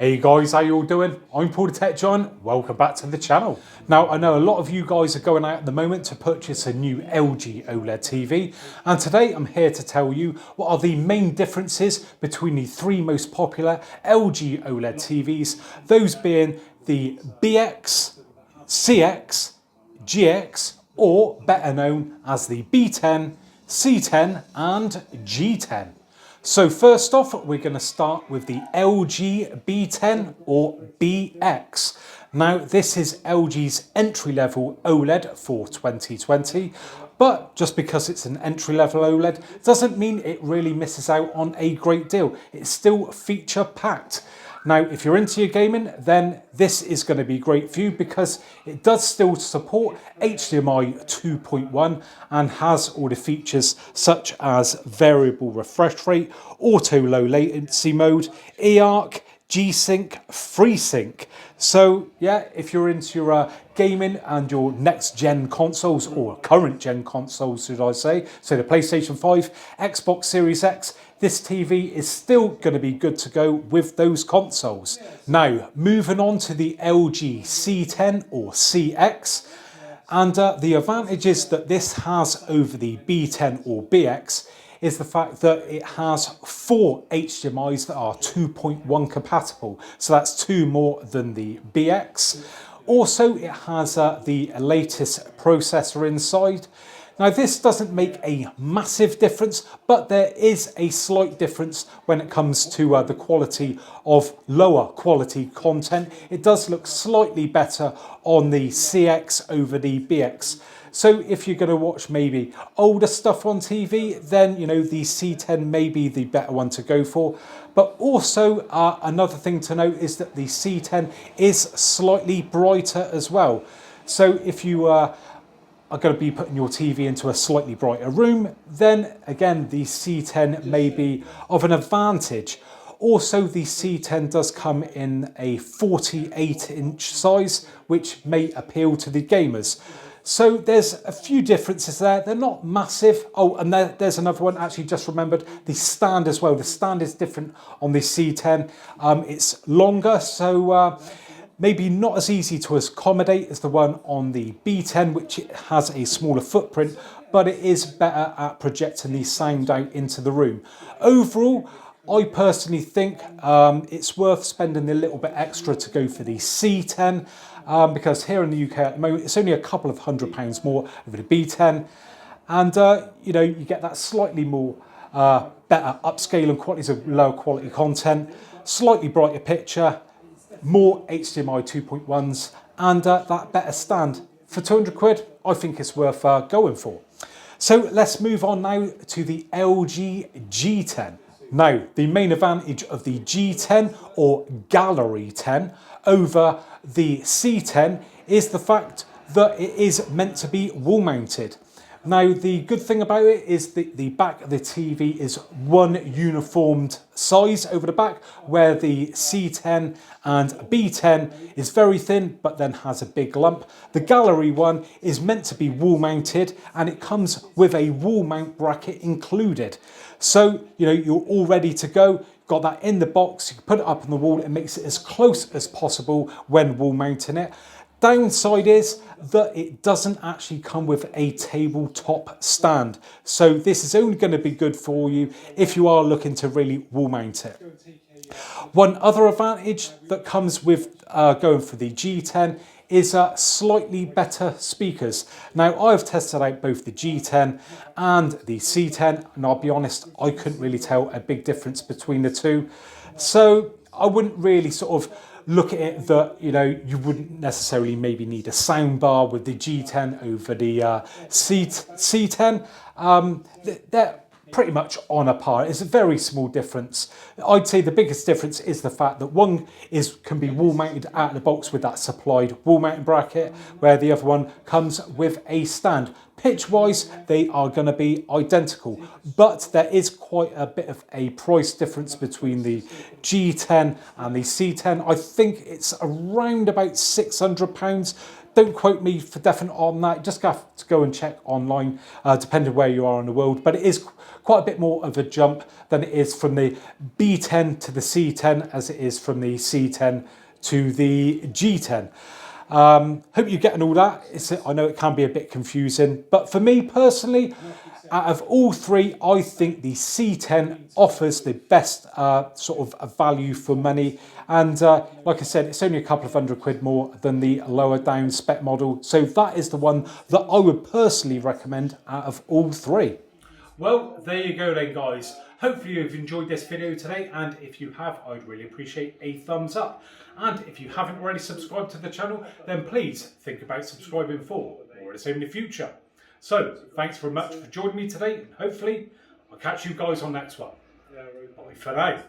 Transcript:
Hey guys, how you all doing? I'm Paul the Tech Giant. Welcome back to the channel. Now, I know a lot of you guys are going out at the moment to purchase a new LG OLED TV, and today I'm here to tell you what are the main differences between the three most popular LG OLED TVs, those being the BX, CX, GX, or better known as the B10, C10 and G10. So first off, we're going to start with the LG B10 or BX. Now this is LG's entry-level OLED for 2020, but just because it's an entry-level OLED doesn't mean it really misses out on a great deal. It's still feature-packed. Now, if you're into your gaming, then this is going to be great for you because it does still support HDMI 2.1 and has all the features such as variable refresh rate, auto low latency mode, eARC, G-Sync, FreeSync. So yeah, if you're into your gaming and your next gen consoles, or current gen consoles should I say, so the PlayStation 5, Xbox Series X, this TV is still going to be good to go with those consoles. Now, moving on to the LG C10 or CX, and the advantages that this has over the B10 or BX is the fact that it has 4 HDMIs that are 2.1 compatible. So that's 2 more than the BX. Also, it has the latest processor inside. Now this doesn't make a massive difference, but there is a slight difference when it comes to the quality of lower quality content. It does look slightly better on the CX over the BX. So if you're going to watch maybe older stuff on TV, then you know the C10 may be the better one to go for. But also another thing to note is that the C10 is slightly brighter as well. So if you are going to be putting your TV into a slightly brighter room, then again the C10 may be of an advantage. Also, the C10 does come in a 48-inch size, which may appeal to the gamers. So there's a few differences there. They're not massive. Oh, and there's another one. Actually, just remembered the stand as well. The stand is different on the C10. It's longer, so maybe not as easy to accommodate as the one on the B10, which it has a smaller footprint, but it is better at projecting the sound out into the room. Overall, I personally think it's worth spending a little bit extra to go for the C10 because here in the UK at the moment, it's only a couple of £100 more over the B10. And, you know, you get that slightly more better upscale and quality, so lower quality content, slightly brighter picture, more HDMI 2.1s and that better stand. For 200 quid, I think it's worth going for. So let's move on now to the LG G10. Now, the main advantage of the G10 or Gallery 10 over the C10 is the fact that it is meant to be wall mounted. Now, the good thing about it is that the back of the TV is one uniformed size over the back, where the C10 and B10 is very thin, but then has a big lump. The Gallery one is meant to be wall mounted, and it comes with a wall mount bracket included. So, you know, you're all ready to go. Got that in the box, you can put it up on the wall. It makes it as close as possible when wall mounting it. Downside is that it doesn't actually come with a tabletop stand. So this is only going to be good for you if you are looking to really wall mount it. One other advantage that comes with going for the G10 is slightly better speakers. Now, I've tested out both the G10 and the C10, and I'll be honest, I couldn't really tell a big difference between the two. So I wouldn't really sort of look at it that, you know, you wouldn't necessarily maybe need a sound bar with the G10 over the C10. They're pretty much on a par. It's a very small difference. I'd say the biggest difference is the fact that one can be wall mounted out of the box with that supplied wall mounting bracket, where the other one comes with a stand. Pitch wise, they are going to be identical, but there is quite a bit of a price difference between the G10 and the C10. I think it's around about £600 Don't quote me for definite on that. You just have to go and check online, depending where you are in the world. But it is quite a bit more of a jump than it is from the B10 to the C10 as it is from the C10 to the G10. Hope you're getting all that. I know it can be a bit confusing, but for me personally, out of all three, I think the C10 offers the best sort of value for money. And like I said, it's only a couple of £100 more than the lower down spec model. So that is the one that I would personally recommend out of all three. Well, there you go then, guys. Hopefully you've enjoyed this video today, and if you have, I'd really appreciate a thumbs up. And if you haven't already subscribed to the channel, then please think about subscribing for more of the same in the future. So, thanks very much for joining me today, and hopefully I'll catch you guys on next one. Bye for now.